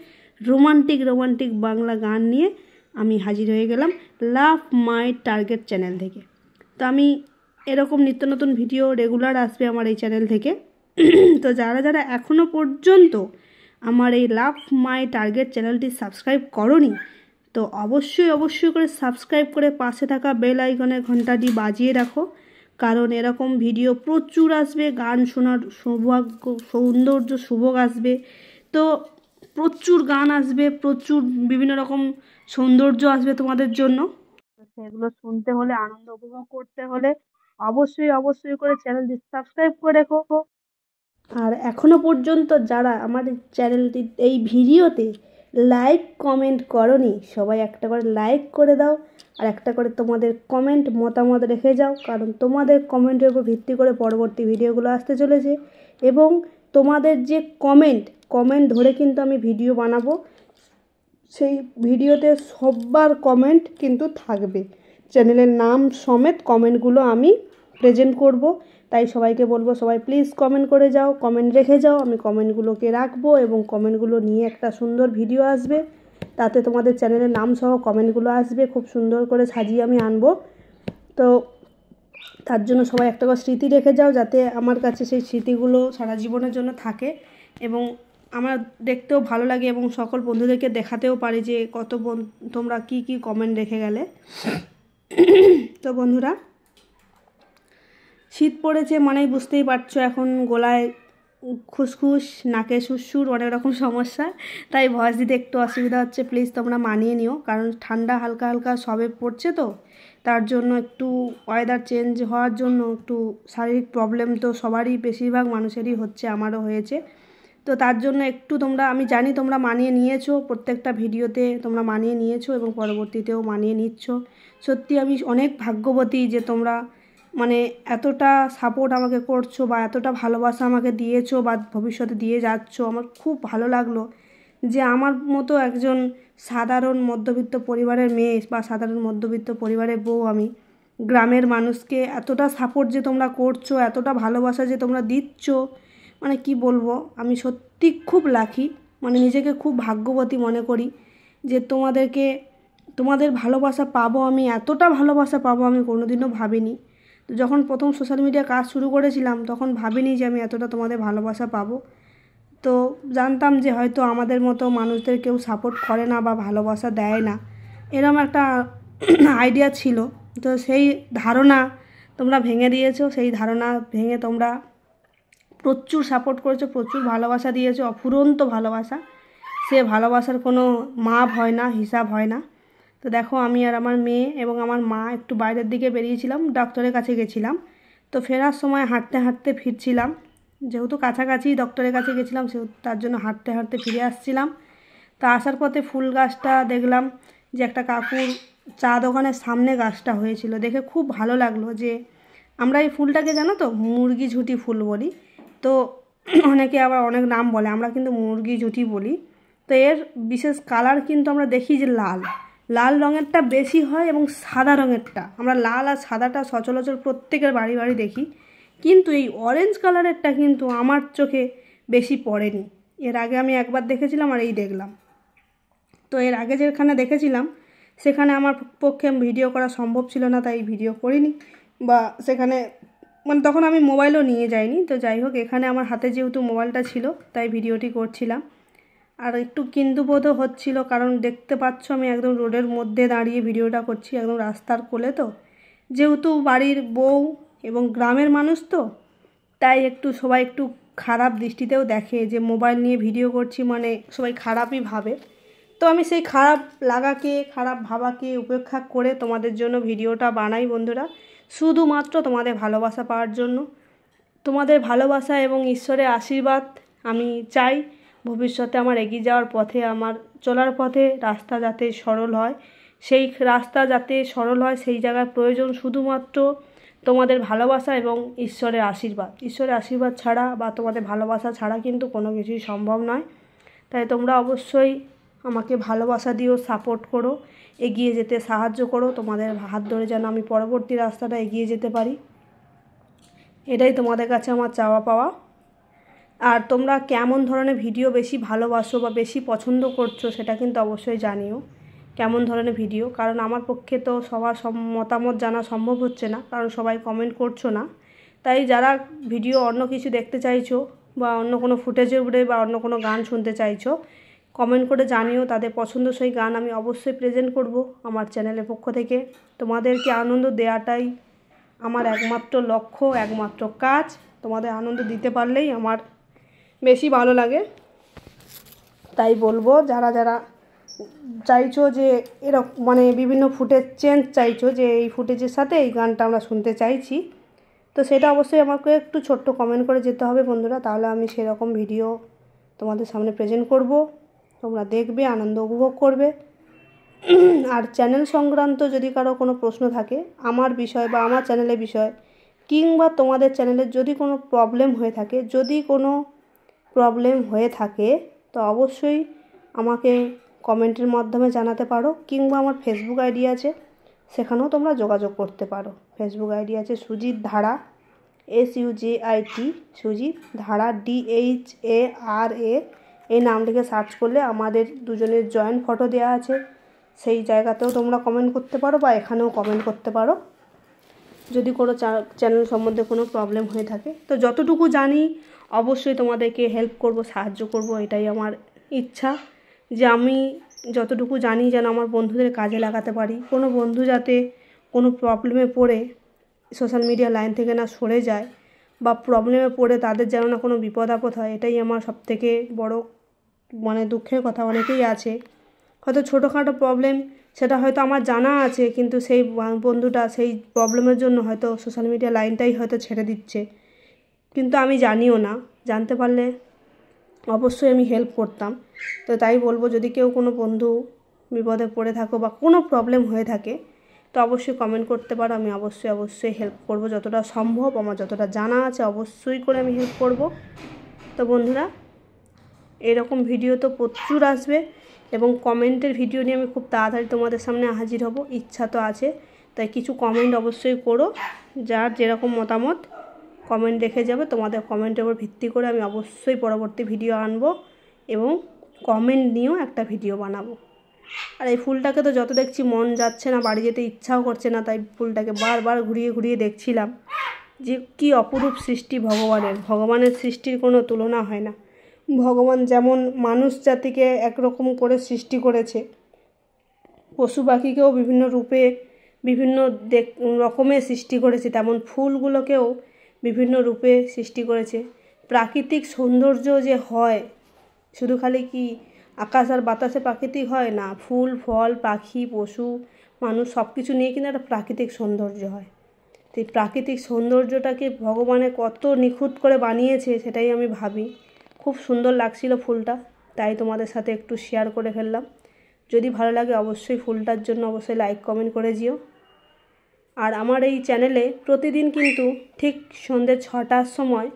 রোমান্টিক বাংলা গান নিয়ে। আমি হাজির হয়ে গেলাম লাভ মাই টার্গেট চ্যানেল থেকে। তো আমি এরকম নিত্য নতুন ভিডিও রেগুলার আসবে আমার এই চ্যানেল থেকে। তো যারা এখনও পর্যন্ত আমার এই লাভ মাই টার্গেট চ্যানেলটি সাবস্ক্রাইব করোনি, তো অবশ্যই করে সাবস্ক্রাইব করে পাশে থাকা বেল আইকনের ঘন্টাটি বাজিয়ে রাখো। কারণ এরকম ভিডিও প্রচুর আসবে, গান শোনার সুযোগ আসবে। তো প্রচুর গান আসবে, প্রচুর বিভিন্ন রকম সৌন্দর্য আসবে তোমাদের জন্য। সেগুলো শুনতে হলে, আনন্দ উপভোগ করতে হলে অবশ্যই করে চ্যানেলটি সাবস্ক্রাইব করে রেখো। আর এখনও পর্যন্ত যারা আমার চ্যানেলটি এই ভিডিওতে লাইক কমেন্ট করনি, সবাই একটা করে লাইক করে দাও আর একটা করে তোমাদের কমেন্ট মতামত রেখে যাও। কারণ তোমাদের কমেন্টের উপর ভিত্তি করে পরবর্তী ভিডিওগুলো আসতে চলেছে। এবং তোমাদের যে কমেন্ট ধরে কিন্তু আমি ভিডিও বানাবো, সেই ভিডিওতে সবার কমেন্ট কিন্তু থাকবে, চ্যানেলের নাম সমেত কমেন্টগুলো আমি প্রেজেন্ট করব। তাই সবাইকে বলবো, সবাই প্লিজ কমেন্ট করে যাও, কমেন্ট রেখে যাও। আমি কমেন্টগুলোকে রাখবো এবং কমেন্টগুলো নিয়ে একটা সুন্দর ভিডিও আসবে, তাতে তোমাদের চ্যানেলের নাম সহ কমেন্টগুলো আসবে, খুব সুন্দর করে সাজিয়ে আমি আনবো। তো তার জন্য সবাই একটা করে স্মৃতি রেখে যাও, যাতে আমার কাছে সেই স্মৃতিগুলো সারা জীবনের জন্য থাকে এবং আমার দেখতেও ভালো লাগে এবং সকল বন্ধুদেরকে দেখাতেও পারি যে তোমরা কি কমেন্ট রেখে গেলে। তো বন্ধুরা, শীত পড়েছে মানেই বুঝতেই পারছো, এখন গলায় খুসখুস, নাকে সুরসুর, অনেক রকম সমস্যা। তাই ভয়েস দিতে একটু অসুবিধা হচ্ছে, প্লিজ তোমরা মানিয়ে নিও। কারণ ঠান্ডা হালকা সবে পড়ছে, তো তার জন্য একটু ওয়েদার চেঞ্জ হওয়ার জন্য একটু শারীরিক প্রবলেম তো সবারই, বেশিরভাগ মানুষেরই হচ্ছে, আমারও হয়েছে। তো তার জন্য একটু আমি জানি তোমরা মানিয়ে নিয়েছো, প্রত্যেকটা ভিডিওতে তোমরা মানিয়ে নিয়েছো এবং পরবর্তীতেও মানিয়ে নিচ্ছ। সত্যি আমি অনেক ভাগ্যবতী যে তোমরা মানে এতটা সাপোর্ট আমাকে করছো বা এতটা ভালোবাসা আমাকে দিয়েছো বা ভবিষ্যতে দিয়ে যাচ্ছ। আমার খুব ভালো লাগলো যে আমার মতো একজন সাধারণ মধ্যবিত্ত পরিবারের মেয়ে বা সাধারণ মধ্যবিত্ত পরিবারের বউ, আমি গ্রামের মানুষকে এতটা সাপোর্ট যে তোমরা করছো, এতটা ভালোবাসা যে তোমরা দিচ্ছ, মানে কি বলবো, আমি সত্যি খুব লাকি, মানে নিজেকে খুব ভাগ্যবতী মনে করি যে তোমাদের ভালোবাসা পাবো আমি, এতটা ভালোবাসা পাবো আমি কোনোদিনও ভাবিনি। তো যখন প্রথম সোশ্যাল মিডিয়া কাজ শুরু করেছিলাম, তখন ভাবিনি যে আমি এতটা তোমাদের ভালোবাসা পাবো। তো জানতাম যে হয়তো আমাদের মতো মানুষদের কেউ সাপোর্ট করে না বা ভালোবাসা দেয় না, এরকম একটা আইডিয়া ছিল। তো সেই ধারণা তোমরা ভেঙে দিয়েছো, সেই ধারণা ভেঙে তোমরা প্রচুর সাপোর্ট করেছো, প্রচুর ভালোবাসা দিয়েছো, অফুরন্ত ভালোবাসা। সে ভালোবাসার কোনো মাপ হয় না, হিসাব হয় না। তো দেখো, আমি আর আমার মেয়ে এবং আমার মা একটু বাইরের দিকে বেরিয়েছিলাম, ডক্টরের কাছে গেছিলাম। তো ফেরার সময় হাঁটতে ফিরছিলাম, যেহেতু কাছাকাছি ডক্টরের কাছে গেছিলাম, সেহেতু তার জন্য হাঁটতে ফিরে আসছিলাম। তো আসার পথে ফুল গাছটা দেখলাম যে একটা কাকুর চা দোকানের সামনে গাছটা হয়েছিল, দেখে খুব ভালো লাগলো। যে আমরা এই ফুলটাকে জানো তো মুরগি ঝুঁটি ফুল বলি, তো অনেকে আবার অনেক নাম বলে, আমরা কিন্তু মুরগি ঝুঁটি বলি। তো এর বিশেষ কালার কিন্তু আমরা দেখি যে লাল রঙেরটা বেশি হয় এবং সাদা রঙেরটা, আমরা লাল আর সাদাটা সচরাচর প্রত্যেকের বাড়ি দেখি, কিন্তু এই অরেঞ্জ কালারেরটা কিন্তু আমার চোখে বেশি পড়েনি। এর আগে আমি একবার দেখেছিলাম আর এই দেখলাম। তো এর আগে যেখানে দেখেছিলাম সেখানে আমার পক্ষে ভিডিও করা সম্ভব ছিল না, তাই ভিডিও করিনি বা সেখানে মানে তখন আমি মোবাইলও নিয়ে যাইনি। তো যাই হোক, এখানে আমার হাতে যেহেতু মোবাইলটা ছিল তাই ভিডিওটি করছিলাম। আর একটু কিন্তু বোধও হচ্ছিল, কারণ দেখতে পাচ্ছ আমি একদম রোডের মধ্যে দাঁড়িয়ে ভিডিওটা করছি, একদম রাস্তার কোলে। তো যেহেতু বাড়ির বউ এবং গ্রামের মানুষ, তো তাই একটু সবাই একটু খারাপ দৃষ্টিতেও দেখে যে মোবাইল নিয়ে ভিডিও করছি, মানে সবাই খারাপই ভাবে। তো আমি সেই খারাপ লাগাকে, খারাপ ভাবাকে উপেক্ষা করে তোমাদের জন্য ভিডিওটা বানাই বন্ধুরা, শুধুমাত্র তোমাদের ভালোবাসা পাওয়ার জন্য। তোমাদের ভালোবাসা এবং ঈশ্বরের আশীর্বাদ আমি চাই ভবিষ্যতে আমার এগিয়ে যাওয়ার পথে, আমার চলার পথে রাস্তা যাতে সরল হয়, সেই রাস্তা যাতে সরল হয় সেই জায়গার প্রয়োজন শুধুমাত্র তোমাদের ভালোবাসা এবং ঈশ্বরের আশীর্বাদ। ঈশ্বরের আশীর্বাদ ছাড়া বা তোমাদের ভালোবাসা ছাড়া কিন্তু কোনো কিছুই সম্ভব নয়। তাই তোমরা অবশ্যই আমাকে ভালোবাসা দিও, সাপোর্ট করো, এগিয়ে যেতে সাহায্য করো। তোমাদের হাত ধরে যেন আমি পরবর্তী রাস্তাটা এগিয়ে যেতে পারি, এটাই তোমাদের কাছে আমার চাওয়া পাওয়া। আর তোমরা কেমন ধরনের ভিডিও বেশি ভালোবাসো বা বেশি পছন্দ করছো সেটা কিন্তু অবশ্যই জানিও, কেমন ধরনের ভিডিও। কারণ আমার পক্ষে তো সবার মতামত জানা সম্ভব হচ্ছে না, কারণ সবাই কমেন্ট করছো না। তাই যারা ভিডিও অন্য কিছু দেখতে চাইছো বা অন্য কোনো ফুটেজে উঠে বা অন্য কোনো গান শুনতে চাইছো, কমেন্ট করে জানিও। তাদের পছন্দসই গান আমি অবশ্যই প্রেজেন্ট করব আমার চ্যানেলের পক্ষ থেকে। তোমাদেরকে আনন্দ দেওয়াটাই আমার একমাত্র লক্ষ্য, একমাত্র কাজ। তোমাদের আনন্দ দিতে পারলেই আমার বেশি ভালো লাগে। তাই বলবো, যারা যারা চাইছো যে এরকম মানে বিভিন্ন ফুটেজ চেঞ্জ চাইছো, যে এই ফুটেজের সাথে এই গানটা আমরা শুনতে চাইছি, তো সেটা অবশ্যই আমাকে একটু ছোট্ট কমেন্ট করে যেতে হবে বন্ধুরা, তাহলে আমি সেরকম ভিডিও তোমাদের সামনে প্রেজেন্ট করব। তোমরা দেখবে, আনন্দ উপভোগ করবে। আর চ্যানেল সংক্রান্ত যদি কারো কোনো প্রশ্ন থাকে আমার বিষয় বা আমার চ্যানেলের বিষয়, কিংবা তোমাদের চ্যানেলের যদি কোনো প্রবলেম হয়ে থাকে তো অবশ্যই আমাকে কমেন্টের মাধ্যমে জানাতে পারো, কিংবা আমার ফেসবুক আইডি আছে, সেখানেও তোমরা যোগাযোগ করতে পারো। ফেসবুক আইডি আছে সুজিত ধারা, SUJIT, সুজিত ধারা, DHARA। এই নাম লিখে সার্চ করলে আমাদের দুজনের জয়েন্ট ফটো দেওয়া আছে, সেই জায়গাতেও তোমরা কমেন্ট করতে পারো বা এখানেও কমেন্ট করতে পারো যদি কোনো চ্যানেল সম্বন্ধে কোনো প্রবলেম হয়ে থাকে। তো যতটুকু জানি অবশ্যই তোমাদেরকে হেল্প করব, সাহায্য করব, এটাই আমার ইচ্ছা, যে আমি যতটুকু জানি যেন আমার বন্ধুদের কাজে লাগাতে পারি। কোনো বন্ধু যাতে কোনো প্রবলেমে পড়ে সোশ্যাল মিডিয়া লাইন থেকে না সরে যায়, বা প্রবলেমে পড়ে তাদের যেন না কোনো বিপদ আপদ হয়, এটাই আমার সবথেকে বড় মানে দুঃখের কথা। অনেকেই আছে হয়তো ছোটোখাটো প্রবলেম, সেটা হয়তো আমার জানা আছে, কিন্তু সেই বন্ধুটা সেই প্রবলেমের জন্য হয়তো সোশ্যাল মিডিয়া লাইনটাই হয়তো ছেড়ে দিচ্ছে, কিন্তু আমি জানিও না। জানতে পারলে অবশ্যই আমি হেল্প করতাম। তো তাই বলবো, যদি কেউ কোনো বন্ধু বিপদে পড়ে থাকো বা কোনো প্রবলেম হয়ে থাকে তো অবশ্যই কমেন্ট করতে পারো, আমি অবশ্যই হেল্প করব যতটা সম্ভব। আমার যতটা জানা আছে অবশ্যই করে আমি হেল্প করব। তো বন্ধুরা, এরকম ভিডিও তো প্রচুর আসবে এবং কমেন্টের ভিডিও নিয়ে আমি খুব তাড়াতাড়ি তোমাদের সামনে হাজির হব, ইচ্ছা তো আছে। তাই কিছু কমেন্ট অবশ্যই করো, যার যেরকম মতামত কমেন্ট রেখে যাবে, তোমাদের কমেন্টের উপর ভিত্তি করে আমি অবশ্যই পরবর্তী ভিডিও আনবো এবং কমেন্ট নিয়েও একটা ভিডিও বানাবো। আর এই ফুলটাকে তো যত দেখছি মন যাচ্ছে না, বাড়ি যেতে ইচ্ছাও করছে না, তাই ফুলটাকে বারবার ঘুরিয়ে দেখছিলাম যে কি অপরূপ সৃষ্টি ভগবানের সৃষ্টির কোনো তুলনা হয় না। ভগবান যেমন মানুষ জাতিকে একরকম করে সৃষ্টি করেছে, পশু পাখিকেও বিভিন্ন রূপে বিভিন্ন রকমের সৃষ্টি করেছে, তেমন ফুলগুলোকেও বিভিন্ন রূপে সৃষ্টি করেছে। প্রাকৃতিক সৌন্দর্য যে হয়, শুধু খালি কি আকাশ আর বাতাসে প্রাকৃতিক হয় না, ফুল ফল পাখি পশু মানুষ সব কিছু নিয়ে কিন্তু একটা প্রাকৃতিক সৌন্দর্য হয়। তো এই প্রাকৃতিক সৌন্দর্যটাকে ভগবানে কত নিখুঁত করে বানিয়েছে সেটাই আমি ভাবি। খুব সুন্দর লাগছিল ফুলটা, তাই তোমাদের সাথে একটু শেয়ার করে ফেললাম। যদি ভালো লাগে অবশ্যই ফুলটার জন্য অবশ্যই লাইক কমেন্ট করে দিও। আর আমার এই চ্যানেলে প্রতিদিন কিন্তু ঠিক সন্ধ্যে 6টার সময়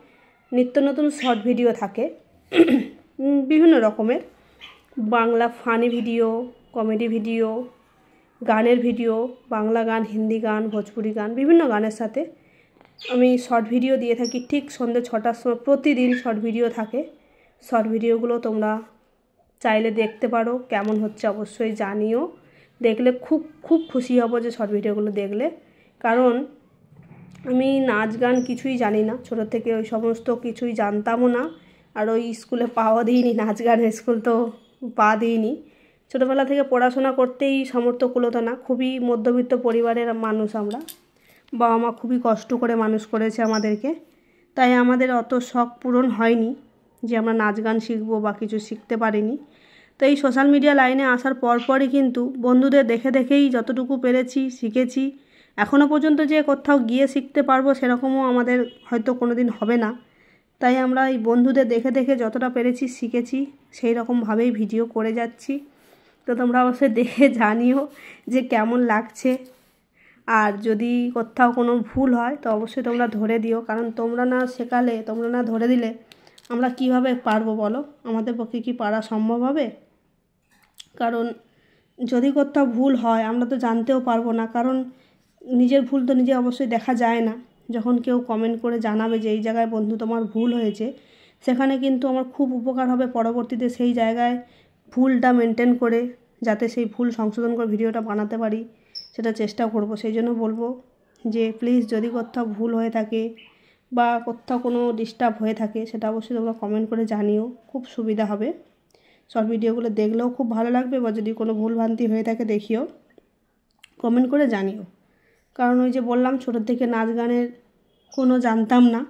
নিত্য নতুন শর্ট ভিডিও থাকে, বিভিন্ন রকমের Bangla funny video, comedy video, গানের ভিডিও, বাংলা গান, হিন্দি গান, ভোজপুরি গান, বিভিন্ন গানের সাথে আমি শর্ট ভিডিও দিয়ে থাকি। ঠিক সন্ধ্যে 6টার সময় প্রতিদিন শর্ট ভিডিও থাকে। শর্ট ভিডিওগুলো তোমরা চাইলে দেখতে পারো, কেমন হচ্ছে অবশ্যই জানিও। দেখলে খুব খুশি হব যে শর্ট ভিডিওগুলো দেখলে, কারণ আমি নাচ গান কিছুই জানি না, ছোটো থেকে ওই সমস্ত কিছুই জানতামও না, আর ওই স্কুলে পাওয়া দিইনি, নাচ গানের স্কুল তো পা দিইনি। ছোটোবেলা থেকে পড়াশোনা করতেই সামর্থ্য কুলোতো না, খুবই মধ্যবিত্ত পরিবারের মানুষ আমরা, বাবা মা খুবই কষ্ট করে মানুষ করেছে আমাদেরকে, তাই আমাদের অত শখ পূরণ হয়নি যে আমরা নাচ গান শিখবো বা কিছু শিখতে পারিনি। তো এই সোশ্যাল মিডিয়া লাইনে আসার পরপরই কিন্তু বন্ধুদের দেখে দেখেই যতটুকু পেরেছি শিখেছি। এখনও পর্যন্ত যে কোথাও গিয়ে শিখতে পারবো সেরকমও আমাদের হয়তো কোনো দিন হবে না, তাই আমরা এই বন্ধুদের দেখে দেখে যতটা পেরেছি শিখেছি, সেই রকমভাবেই ভিডিও করে যাচ্ছি। তো তোমরা অবশ্যই দেখে জানিও যে কেমন লাগছে, আর যদি কোথাও কোনো ভুল হয় তো অবশ্যই তোমরা ধরে দিও, কারণ তোমরা না শেখালে, তোমরা না ধরে দিলে আমরা কিভাবে পারবো বলো? আমাদের পক্ষে কি পারা সম্ভব হবে? কারণ যদি কোথাও ভুল হয় আমরা তো জানতেও পারবো না, কারণ নিজের ভুল তো নিজে অবশ্যই দেখা যায় না। যখন কেউ কমেন্ট করে জানাবে যে এই জায়গায় বন্ধু তোমার ভুল হয়েছে, সেখানে কিন্তু আমার খুব উপকার হবে পরবর্তীতে সেই জায়গায় ভুলটা মেনটেন করে যাতে সেই ভুল সংশোধন করে ভিডিওটা বানাতে পারি, সেটা চেষ্টা করব। সেই জন্য বলবো যে প্লিজ যদি কোথাও ভুল হয়ে থাকে বা কোথাও কোনো ডিস্টার্ব হয়ে থাকে সেটা অবশ্যই তোমরা কমেন্ট করে জানিও, খুব সুবিধা হবে। শর্ট ভিডিওগুলো দেখলেও খুব ভালো লাগবে, বা যদি কোনো ভুলভ্রান্তি হয়ে থাকে দেখিও, কমেন্ট করে জানিও। কারণ ওই যে বললাম ছোটোর থেকে নাচ গানের কোনো জানতাম না,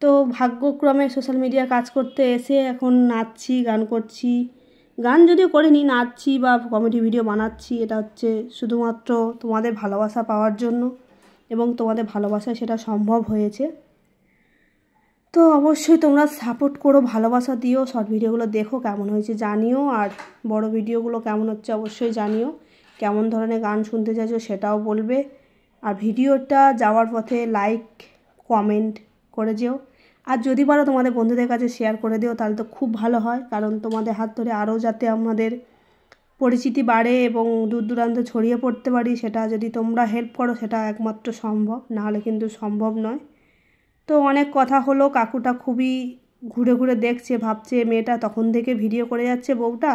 তো ভাগ্যক্রমে সোশ্যাল মিডিয়া কাজ করতে এসে এখন নাচছি, গান করছি। গান যদিও করিনি, নাচছি বা কমেডি ভিডিও বানাচ্ছি, এটা হচ্ছে শুধুমাত্র তোমাদের ভালোবাসা পাওয়ার জন্য, এবং তোমাদের ভালোবাসায় সেটা সম্ভব হয়েছে। তো অবশ্যই তোমরা সাপোর্ট করো, ভালোবাসা দিও, শর্ট ভিডিওগুলো দেখো কেমন হয়েছে জানিও, আর বড় ভিডিওগুলো কেমন হচ্ছে অবশ্যই জানিও, কেমন ধরনের গান শুনতে চাইছো সেটাও বলবে। আর ভিডিওটা যাওয়ার পথে লাইক কমেন্ট করে যেও, আর যদি পারো তোমাদের বন্ধুদের কাছে শেয়ার করে দিও, তাহলে তো খুব ভালো হয়, কারণ তোমাদের হাত ধরে আরও যাতে আমাদের পরিচিতি বাড়ে এবং দূর দূরান্তে ছড়িয়ে পড়তে পারি, সেটা যদি তোমরা হেল্প করো সেটা একমাত্র সম্ভব, নাহলে কিন্তু সম্ভব নয়। তো অনেক কথা হলো, কাকুটা খুবই ঘুরে ঘুরে দেখছে, ভাবছে মেয়েটা তখন থেকে ভিডিও করে যাচ্ছে, বউটা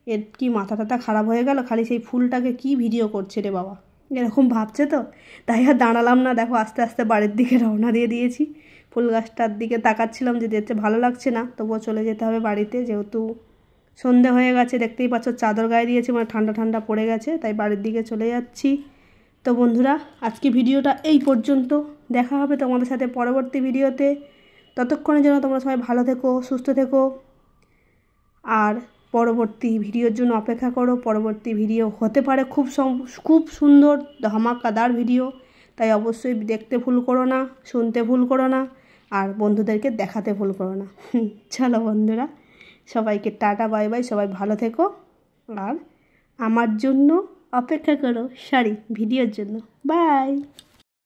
এর কি মাথা টাথা খারাপ হয়ে গেল, খালি সেই ফুলটাকে কি ভিডিও করছে রে বাবা, এরকম ভাবছে। তো তাই আর দাঁড়ালাম না, দেখো আস্তে আস্তে বাড়ির দিকে রওনা দিয়ে দিয়েছি। ফুল গাছটার দিকে তাকাচ্ছিলাম যে দেখতে ভালো লাগছে না, তবুও চলে যেতে হবে বাড়িতে, যেহেতু সন্ধে হয়ে গেছে, দেখতেই পাচ্ছ চাদর গায়ে দিয়েছে, মানে ঠান্ডা ঠান্ডা পড়ে গেছে, তাই বাড়ির দিকে চলে যাচ্ছি। তো বন্ধুরা আজকে ভিডিওটা এই পর্যন্ত, দেখা হবে তোমাদের সাথে পরবর্তী ভিডিওতে। ততক্ষণের জন্য তোমরা সবাই ভালো থেকো, সুস্থ থেকো, আর পরবর্তী ভিডিওর জন্য অপেক্ষা করো। পরবর্তী ভিডিও হতে পারে খুব সুন্দর ধামাকাদার ভিডিও, তাই অবশ্যই দেখতে ভুল করো না, শুনতে ভুল করো না, আর বন্ধুদেরকে দেখাতে ভুল করো না। চলো বন্ধুরা, সবাইকে টাটা বাই বাই, সবাই ভালো থেকো, আর আমার জন্য অপেক্ষা করো ভিডিওর জন্য। বাই।